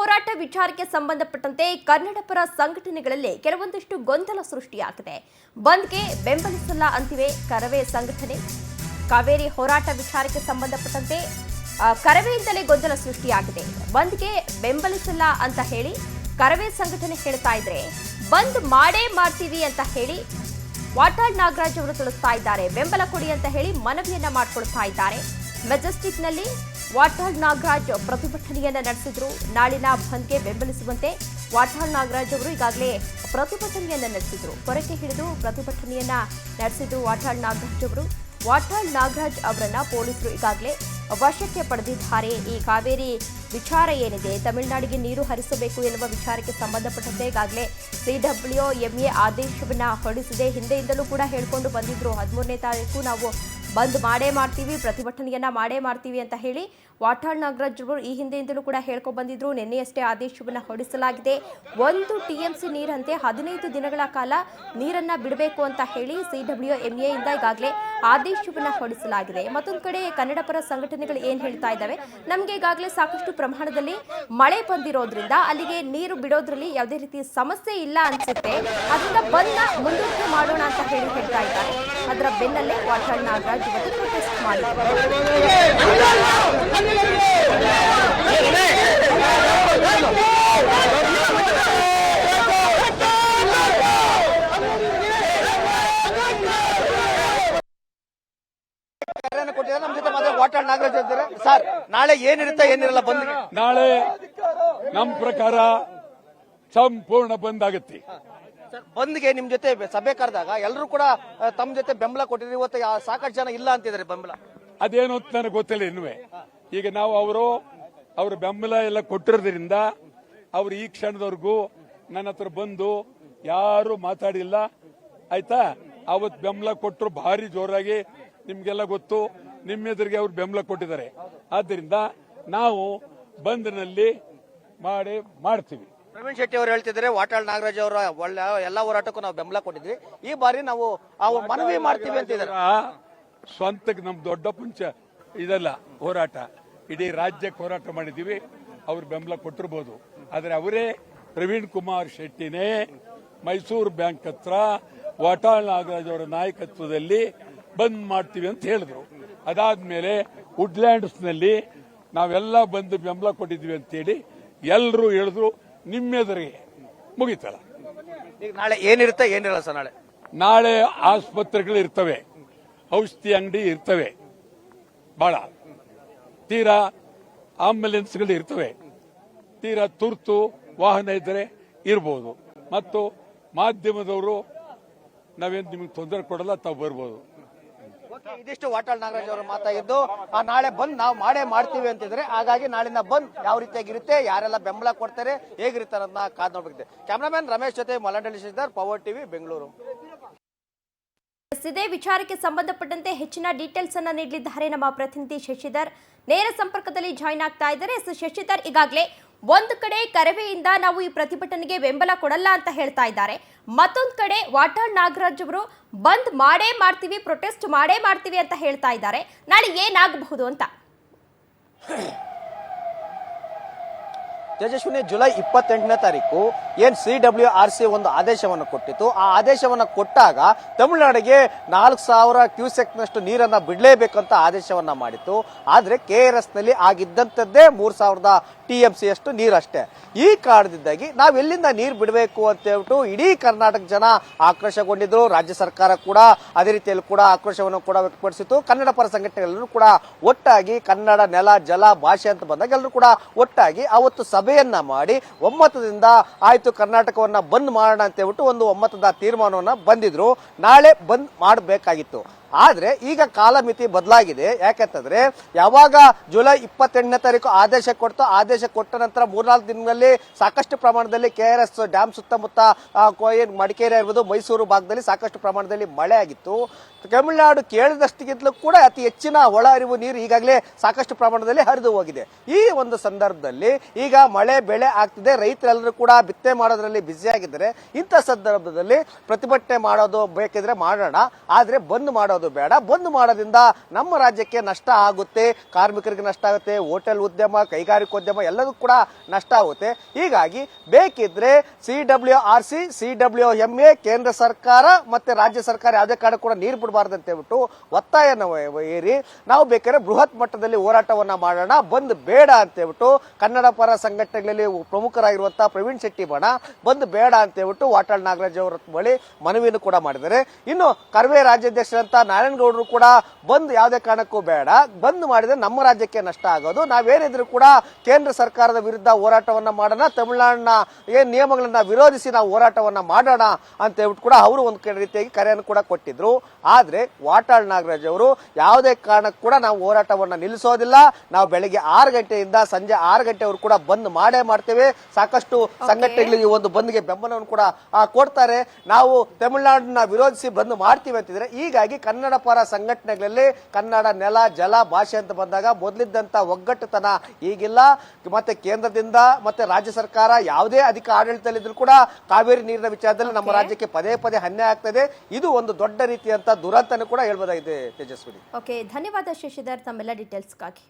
ಹೋರಾಟ ವಿಚಾರಕ್ಕೆ ಸಂಬಂಧಪಟ್ಟಂತೆ ಕನ್ನಡಪರ ಸಂಘಟನೆಗಳಲ್ಲಿ ಕೆಲವೊಂದಿಷ್ಟು ಗೊಂದಲ ಸೃಷ್ಟಿಯಾಗಿದೆ. ಬಂದ್ಗೆ ಬೆಂಬಲಿಸಲ್ಲ ಅಂತಿವೆ ಕರವೇ ಸಂಘಟನೆ. ಕಾವೇರಿ ಹೋರಾಟ ವಿಚಾರಕ್ಕೆ ಸಂಬಂಧಪಟ್ಟಂತೆ ಕರವೆಯಿಂದಲೇ ಗೊಂದಲ ಸೃಷ್ಟಿಯಾಗಿದೆ. ಬಂದ್ಗೆ ಬೆಂಬಲಿಸಲ್ಲ ಅಂತ ಹೇಳಿ ಕರವೇ ಸಂಘಟನೆ ಹೇಳ್ತಾ ಇದ್ರೆ, ಬಂದ್ ಮಾಡೇ ಮಾಡ್ತೀವಿ ಅಂತ ಹೇಳಿ ವಾಟಾಳ್ ನಾಗರಾಜ್ ಅವರು ತಿಳಿಸ್ತಾ ಇದ್ದಾರೆ. ಬೆಂಬಲ ಕೊಡಿ ಅಂತ ಹೇಳಿ ಮನವಿಯನ್ನ ಮಾಡಿಕೊಳ್ತಾ ಇದ್ದಾರೆ. ಮೆಜೆಸ್ಟಿಕ್ನಲ್ಲಿ ವಾಟಾಳ್ ನಾಗರಾಜ್ ಪ್ರತಿಭಟನೆಯನ್ನ ನಡೆಸಿದ್ರು. ನಾಳಿನ ಬಂದ್ಗೆ ಬೆಂಬಲಿಸುವಂತೆ ವಾಟಾಳ್ ನಾಗರಾಜ್ ಅವರು ಈಗಾಗಲೇ ಪ್ರತಿಭಟನೆಯನ್ನ ನಡೆಸಿದ್ರು. ಹೊರಕ್ಕೆ ಹಿಡಿದು ಪ್ರತಿಭಟನೆಯನ್ನ ನಡೆಸಿದ್ರು ವಾಟಾಳ್ ನಾಗರಾಜ್ ಅವರು. ವಾಟಾಳ್ ನಾಗರಾಜ್ ಅವರನ್ನ ಪೊಲೀಸರು ಈಗಾಗಲೇ ವಶಕ್ಕೆ ಪಡೆದಿದ್ದಾರೆ. ಈ ಕಾವೇರಿ ವಿಚಾರ ಏನಿದೆ, ತಮಿಳುನಾಡಿಗೆ ನೀರು ಹರಿಸಬೇಕು ಎನ್ನುವ ವಿಚಾರಕ್ಕೆ ಸಂಬಂಧಪಟ್ಟಂತೆ ಈಗಾಗಲೇ CWMA ಆದೇಶವನ್ನ ಹೊರಡಿಸಿದೆ. ಹಿಂದೆಯಿಂದಲೂ ಕೂಡ ಹೇಳ್ಕೊಂಡು ಬಂದಿದ್ರು 13ನೇ ತಾರೀಕು ನಾವು ಬಂದ್ ಮಾಡೇ ಮಾಡ್ತೀವಿ, ಪ್ರತಿಭಟನೆಯನ್ನ ಮಾಡೇ ಮಾಡ್ತೀವಿ ಅಂತ ಹೇಳಿ ವಾಟಾಳ್ ನಾಗರಾಜ್ ಅವರು ಈ ಹಿಂದೆಯಿಂದಲೂ ಕೂಡ ಹೇಳ್ಕೊಂಡು ಬಂದಿದ್ರು. ನಿನ್ನೆಯಷ್ಟೇ ಆದೇಶವನ್ನ ಹೊರಡಿಸಲಾಗಿದೆ. 1 TMC ನೀರಂತೆ 15 ದಿನಗಳ ಕಾಲ ನೀರನ್ನ ಬಿಡಬೇಕು ಅಂತ ಹೇಳಿ CWMA ಇಂದ ಈಗಾಗಲೇ ಆದೇಶವನ್ನ ಹೊರಡಿಸಲಾಗಿದೆ. ಮತ್ತೊಂದು ಕಡೆ ಕನ್ನಡಪರ ಸಂಘಟನೆಗಳು ಏನ್ ಹೇಳ್ತಾ ಇದ್ದಾವೆ, ನಮಗೆ ಈಗಾಗಲೇ ಸಾಕಷ್ಟು ಪ್ರಮಾಣದಲ್ಲಿ ಮಳೆ ಬಂದಿರೋದ್ರಿಂದ ಅಲ್ಲಿಗೆ ನೀರು ಬಿಡೋದ್ರಲ್ಲಿ ಯಾವುದೇ ರೀತಿಯ ಸಮಸ್ಯೆ ಇಲ್ಲ ಅನ್ಸುತ್ತೆ, ಅದರಿಂದ ಬಂದ್ನ ಮುಂದೂಡಿಕೆ ಮಾಡೋಣ ಅಂತ ಹೇಳಿ ಹೇಳ್ತಾ ಇದ್ದಾರೆ. ಅದರ ಬೆನ್ನಲ್ಲೇ ವಾಟಾಳ್ ನಾಗರಾಜ್ ಇವತ್ತು ಪ್ರೊಟೆಸ್ಟ್ ಮಾಡಿದ್ದಾರೆ. ನಮ್ಮ ಜೊತೆ ಮಾತ್ರ ವಾಟಾಳ್ ನಾಗರಾಜ್ ಇದ್ದಾರೆ. ಸರ್, ನಾಳೆ ಏನಿರುತ್ತೆ ಏನಿರಲ್ಲ ಬಂದ್? ನಾಳೆ ನಮ್ಮ ಪ್ರಕಾರ ಸಂಪೂರ್ಣ ಬಂದ್ ಆಗುತ್ತೆ. ಬಂದ್ಗೆ ನಿಮ್ ಜೊತೆ ಸಭೆ ಕರೆದಾಗ ಎಲ್ಲರೂ ಕೂಡ ತಮ್ಮ ಜೊತೆ ಬೆಂಬಲ ಕೊಟ್ಟಿದ್ರು. ಇವತ್ತು ಸಾಕಷ್ಟು ಜನ ಇಲ್ಲ ಅಂತಿದ್ದಾರೆ ಬೆಂಬಲ. ಅದೇನು ಅಂತ ನನಗೆ ಗೊತ್ತಿಲ್ಲ ಇನ್ನುವೆ. ಈಗ ನಾವು ಅವ್ರ ಬೆಂಬಲ ಎಲ್ಲ ಕೊಟ್ಟಿರೋದ್ರಿಂದ ಅವ್ರು ಈ ಕ್ಷಣದವರೆಗೂ ನನ್ನ ಹತ್ರ ಬಂದು ಯಾರು ಮಾತಾಡಿಲ್ಲ. ಆಯ್ತಾ, ಅವತ್ತು ಬೆಂಬಲ ಕೊಟ್ಟರು ಭಾರಿ ಜೋರಾಗಿ, ನಿಮ್ಗೆಲ್ಲ ಗೊತ್ತು. ನಿಮ್ಮ ಎದುರಿಗೆ ಅವ್ರು ಬೆಂಬಲ ಕೊಟ್ಟಿದ್ದಾರೆ. ಆದ್ದರಿಂದ ನಾವು ಬಂದ್ನಲ್ಲಿ ಮಾಡ್ತೀವಿ. ಪ್ರವೀಣ್ ಶೆಟ್ಟಿ ಅವರು ಹೇಳ್ತಿದ್ದಾರೆ, ವಾಟಾಳ್ ನಾಗರಾಜ್ ಅವರ ಒಳ್ಳೆ ಎಲ್ಲಾ ಹೋರಾಟಕ್ಕೂ ನಾವು ಬೆಂಬಲ ಕೊಟ್ಟಿದ್ವಿ, ಈ ಬಾರಿ ನಾವು ಮನವಿ ಮಾಡ್ತೀವಿ ಅಂತಿದ್ದಾರೆ. ಸ್ವಂತಕ್ಕೆ ನಮ್ ದೊಡ್ಡ ಪಂಚ ಇದಲ್ಲ ಹೋರಾಟ, ಇಡೀ ರಾಜ್ಯಕ್ಕೆ ಹೋರಾಟ ಮಾಡಿದೀವಿ. ಅವ್ರು ಬೆಂಬಲ ಕೊಟ್ಟಿರ್ಬೋದು, ಆದ್ರೆ ಅವರೇ ಪ್ರವೀಣ್ ಕುಮಾರ್ ಶೆಟ್ಟಿನೇ ಮೈಸೂರು ಬ್ಯಾಂಕ್ ಹತ್ರ ವಾಟಾಳ್ ನಾಗರಾಜ್ ಅವರ ನಾಯಕತ್ವದಲ್ಲಿ ಬಂದ್ ಮಾಡ್ತೀವಿ ಅಂತ ಹೇಳಿದ್ರು. ಅದಾದ್ಮೇಲೆ ವುಡ್ಲ್ಯಾಂಡ್ಸ್ ನಲ್ಲಿ ನಾವೆಲ್ಲ ಬಂದು ಬೆಂಬಲ ಕೊಟ್ಟಿದ್ವಿ ಅಂತೇಳಿ ಎಲ್ಲರೂ ಹೇಳಿದ್ರು. ನಿಮ್ಮೆದುರಿಗೆ ಮುಗಿತಲ್ಲ. ಈಗ ನಾಳೆ ಏನಿರುತ್ತೆ ಏನಿರಲ್ಲ ಸರ್? ನಾಳೆ ಆಸ್ಪತ್ರೆಗಳು ಇರ್ತವೆ, ಔಷಧಿ ಅಂಗಡಿ ಇರ್ತವೆ, ಬಹಳ ತೀರಾ ಆಂಬ್ಯುಲೆನ್ಸ್ಗಳು ಇರ್ತವೆ, ತೀರಾ ತುರ್ತು ವಾಹನ ಇದ್ದರೆ ಇರಬಹುದು. ಮತ್ತು ಮಾಧ್ಯಮದವರು ನಾವೇನು ನಿಮಗೆ ತೊಂದರೆ ಕೊಡಲ್ಲ, ತಾವು ಬರ್ಬೋದು. ಇದಿಷ್ಟು ವಾಟಾಳ್ ನಾಗರಾಜ್ ಅವರು ಮಾತಾಗಿದ್ದು. ನಾಳೆ ಬಂದ್ ನಾವು ಮಾಡೇ ಮಾಡ್ತೀವಿ ಅಂತಿದ್ರೆ, ಹಾಗಾಗಿ ನಾಳಿನ ಬಂದ್ ಯಾವ ರೀತಿಯಾಗಿರುತ್ತೆ, ಯಾರೆಲ್ಲ ಬೆಂಬಲ ಕೊಡ್ತಾರೆ, ಹೇಗಿರುತ್ತೆ ಅನ್ನೋದನ್ನ ಕಾದ್ ನೋಡ್ಬೇಕಿದೆ. ಕ್ಯಾಮರಾಮನ್ ರಮೇಶ್ ಜೊತೆ ಮಲಂಡಳ್ಳಿ ಶ್ರೀಧರ್, ಪವರ್ ಟಿವಿ, ಬೆಂಗಳೂರು. ಇದೇ ವಿಚಾರಕ್ಕೆ ಸಂಬಂಧಪಟ್ಟಂತೆ ಹೆಚ್ಚಿನ ಡೀಟೇಲ್ಸ್ ಅನ್ನ ನೀಡಲಿದ್ದಾರೆ ನಮ್ಮ ಪ್ರತಿನಿಧಿ ಶಶಿಧರ್. ನೇರ ಸಂಪರ್ಕದಲ್ಲಿ ಜಾಯಿನ್ ಆಗ್ತಾ ಇದ್ದಾರೆ. ಶಶಿಧರ್, ಈಗಾಗಲೇ ಒಂದು ಕಡೆ ಕರವೆಯಿಂದ ನಾವು ಈ ಪ್ರತಿಭಟನೆಗೆ ಬೆಂಬಲ ಕೊಡಲ್ಲ ಅಂತ ಹೇಳ್ತಾ ಇದ್ದಾರೆ, ಮತ್ತೊಂದು ಕಡೆ ವಾಟಾಳ್ ನಾಗರಾಜ್ ಅವರು ಬಂದ್ ಮಾಡೇ ಮಾಡ್ತೀವಿ, ಪ್ರೊಟೆಸ್ಟ್ ಮಾಡೇ ಮಾಡ್ತೀವಿ ಅಂತ ಹೇಳ್ತಾ ಇದ್ದಾರೆ. ನಾಳೆ ಏನಾಗಬಹುದು ಅಂತ? ತೇಜಸ್ವಿನಿ, ಜುಲೈ 28ನೇ ತಾರೀಕು ಏನ್ CWRC ಒಂದು ಆದೇಶವನ್ನು ಕೊಟ್ಟಿತ್ತು. ಆ ಆದೇಶವನ್ನು ಕೊಟ್ಟಾಗ ತಮಿಳುನಾಡಿಗೆ 4000 ಕ್ಯೂಸೆಕ್ನಷ್ಟು ನೀರನ್ನ ಬಿಡಲೇಬೇಕಂತ ಆದೇಶವನ್ನ ಮಾಡಿತ್ತು. ಆದ್ರೆ KRS ನಲ್ಲಿ ಆಗಿದ್ದಂಥದ್ದೇ 3000 TMC ಅಷ್ಟು ನೀರಷ್ಟೇ. ಈ ಕಾರಣದಿಂದಾಗಿ ನಾವೆಲ್ಲಿಂದ ನೀರು ಬಿಡಬೇಕು ಅಂತ ಹೇಳ್ಬಿಟ್ಟು ಇಡೀ ಕರ್ನಾಟಕ ಜನ ಆಕ್ರೋಶಗೊಂಡಿದ್ರು. ರಾಜ್ಯ ಸರ್ಕಾರ ಕೂಡ ಅದೇ ರೀತಿಯಲ್ಲಿ ಕೂಡ ಆಕ್ರೋಶವನ್ನು ಕೂಡ ವ್ಯಕ್ತಪಡಿಸಿತ್ತು. ಕನ್ನಡ ಪರ ಸಂಘಟನೆಗಳೆಲ್ಲರೂ ಕೂಡ ಒಟ್ಟಾಗಿ ಕನ್ನಡ ನೆಲ ಜಲ ಭಾಷೆ ಅಂತ ಬಂದಾಗ ಎಲ್ಲರೂ ಕೂಡ ಒಟ್ಟಾಗಿ ಅವತ್ತು ಸಭೆಯನ್ನ ಮಾಡಿ ಒಮ್ಮತದಿಂದ ಆಯ್ತು ಕರ್ನಾಟಕವನ್ನ ಬಂದ್ ಮಾಡೋಣ ಅಂತ ಹೇಳ್ಬಿಟ್ಟು ಒಂದು ಒಮ್ಮತದ ತೀರ್ಮಾನವನ್ನ ಬಂದಿದ್ರು. ನಾಳೆ ಬಂದ್ ಮಾಡಬೇಕಾಗಿತ್ತು. ಆದ್ರೆ ಈಗ ಕಾಲಮಿತಿ ಬದಲಾಗಿದೆ. ಯಾಕೆಂತಂದ್ರೆ ಯಾವಾಗ ಜುಲೈ 28ನೇ ತಾರೀಕು ಆದೇಶ ಕೊಡ್ತು, ಆದೇಶ ಕೊಟ್ಟ ನಂತರ 3-4 ದಿನಗಳಲ್ಲಿ ಸಾಕಷ್ಟು ಪ್ರಮಾಣದಲ್ಲಿ KRS ಡ್ಯಾಮ್ ಸುತ್ತಮುತ್ತ ಮಡಿಕೇರಿ ಇರ್ಬೋದು, ಮೈಸೂರು ಭಾಗದಲ್ಲಿ ಸಾಕಷ್ಟು ಪ್ರಮಾಣದಲ್ಲಿ ಮಳೆ ಆಗಿತ್ತು. ತಮಿಳುನಾಡು ಕೇಳಿದಷ್ಟಿಗಿಂತಲೂ ಕೂಡ ಅತಿ ಹೆಚ್ಚಿನ ಒಳ ಹರಿವು ನೀರು ಈಗಾಗಲೇ ಸಾಕಷ್ಟು ಪ್ರಮಾಣದಲ್ಲಿ ಹರಿದು ಹೋಗಿದೆ. ಈ ಒಂದು ಸಂದರ್ಭದಲ್ಲಿ ಈಗ ಮಳೆ ಬೆಳೆ ಆಗ್ತಿದೆ, ರೈತರೆಲ್ಲರೂ ಕೂಡ ಬಿತ್ತನೆ ಮಾಡೋದ್ರಲ್ಲಿ ಬ್ಯುಸಿ ಆಗಿದ್ದಾರೆ. ಇಂಥ ಸಂದರ್ಭದಲ್ಲಿ ಪ್ರತಿಭಟನೆ ಮಾಡೋದು ಬೇಕಿದ್ರೆ ಮಾಡೋಣ, ಆದ್ರೆ ಬಂದ್ ಮಾಡೋದು ಮಾಡೋದು ಬೇಡ. ಬಂದ್ ಮಾಡೋದ್ರಿಂದ ನಮ್ಮ ರಾಜ್ಯಕ್ಕೆ ನಷ್ಟ ಆಗುತ್ತೆ, ಕಾರ್ಮಿಕರಿಗೆ ನಷ್ಟ ಆಗುತ್ತೆ, ಹೋಟೆಲ್ ಉದ್ಯಮ, ಕೈಗಾರಿಕೋದ್ಯಮ ಎಲ್ಲದೂ ಕೂಡ ನಷ್ಟ ಆಗುತ್ತೆ. ಹೀಗಾಗಿ ಬೇಕಿದ್ರೆ CWRC, CWMA ಕೇಂದ್ರ ಸರ್ಕಾರ ಮತ್ತೆ ರಾಜ್ಯ ಸರ್ಕಾರ ಯಾವುದೇ ಕಾರಣ ಕೂಡ ನೀರು ಬಿಡಬಾರ್ದು ಅಂತ ಹೇಳ್ಬಿಟ್ಟು ಒತ್ತಾಯನ ಏರಿ ನಾವು ಬೇಕಾದ್ರೆ ಬೃಹತ್ ಮಟ್ಟದಲ್ಲಿ ಹೋರಾಟವನ್ನ ಮಾಡೋಣ, ಬಂದ್ ಬೇಡ ಅಂತ ಹೇಳ್ಬಿಟ್ಟು ಕನ್ನಡ ಪರ ಸಂಘಟನೆಗಳಲ್ಲಿ ಪ್ರಮುಖರಾಗಿರುವಂತಹ ಪ್ರವೀಣ್ ಶೆಟ್ಟಿ ಬಣ ಬಂದ್ ಬೇಡ ಅಂತ ಹೇಳ್ಬಿಟ್ಟು ವಾಟಾಳ್ ನಾಗರಾಜ್ ಅವರ ಬಳಿ ಮನವಿಯನ್ನು ಕೂಡ ಮಾಡಿದ್ದಾರೆ. ಇನ್ನು ಕರ್ವೆ ರಾಜ್ಯಾಧ್ಯಕ್ಷರಂತ ನಾರಾಯಣಗೌಡರು ಕೂಡ ಬಂದ್ ಯಾವುದೇ ಕಾರಣಕ್ಕೂ ಬೇಡ, ಬಂದ್ ಮಾಡಿದ್ರೆ ನಮ್ಮ ರಾಜ್ಯಕ್ಕೆ ನಷ್ಟ ಆಗೋದು, ನಾವೇನಿದ್ರು ಕೂಡ ಕೇಂದ್ರ ಸರ್ಕಾರದ ವಿರುದ್ಧ ಹೋರಾಟವನ್ನ ಮಾಡೋಣ, ತಮಿಳುನಾಡಿನ ಏನ್ ನಿಯಮಗಳನ್ನ ವಿರೋಧಿಸಿ ನಾವು ಹೋರಾಟವನ್ನ ಮಾಡೋಣ ಅಂತ ಹೇಳ್ಬಿಟ್ಟು ಕೂಡ ಅವರು ಒಂದು ರೀತಿಯಾಗಿ ಕರೆಯನ್ನು ಕೂಡ ಕೊಟ್ಟಿದ್ರು. ಆದ್ರೆ ವಾಟಾಳ್ ನಾಗರಾಜ್ ಅವರು ಯಾವುದೇ ಕಾರಣಕ್ಕೂ ಕೂಡ ನಾವು ಹೋರಾಟವನ್ನ ನಿಲ್ಲಿಸೋದಿಲ್ಲ, ನಾವು ಬೆಳಿಗ್ಗೆ 6 ಗಂಟೆಯಿಂದ ಸಂಜೆ 6 ಗಂಟೆವರೆಗೂ ಕೂಡ ಬಂದ್ ಮಾಡೇ ಮಾಡ್ತೇವೆ. ಸಾಕಷ್ಟು ಸಂಘಟನೆಗಳು ಈ ಒಂದು ಬಂದ್ಗೆ ಬೆಂಬಲವನ್ನು ಕೂಡ ಕೊಡ್ತಾರೆ. ನಾವು ತಮಿಳುನಾಡನ್ನ ವಿರೋಧಿಸಿ ಬಂದ್ ಮಾಡ್ತೀವಿ ಅಂತಿದ್ರೆ, ಹೀಗಾಗಿ ಕನ್ನಡ ಪರ ಸಂಘಟನೆಗಳಲ್ಲಿ ಕನ್ನಡ ನೆಲ ಜಲ ಭಾಷೆ ಅಂತ ಬಂದಾಗ ಮೊದಲಿದ್ದಂತ ಒಗ್ಗಟ್ಟುತನ ಈಗಿಲ್ಲ. ಮತ್ತೆ ಕೇಂದ್ರದಿಂದ ಮತ್ತೆ ರಾಜ್ಯ ಸರ್ಕಾರ ಯಾವುದೇ ಆಡಳಿತದಲ್ಲಿದ್ರು ಕೂಡ ಕಾವೇರಿ ನೀರಿನ ವಿಚಾರದಲ್ಲಿ ನಮ್ಮ ರಾಜ್ಯಕ್ಕೆ ಪದೇ ಪದೇ ಅನ್ಯಾಯ ಆಗ್ತದೆ. ಇದು ಒಂದು ದೊಡ್ಡ ರೀತಿಯಂತ ದುರಂತನೂ ಕೂಡ ಹೇಳ್ಬೋದಾಗಿದೆ. ತೇಜಸ್ವಿನಿ. ಓಕೆ, ಧನ್ಯವಾದ ಶಶಿಧರ್ ತಮ್ಮೆಲ್ಲ ಡೀಟೇಲ್ಸ್ಗಾಗಿ.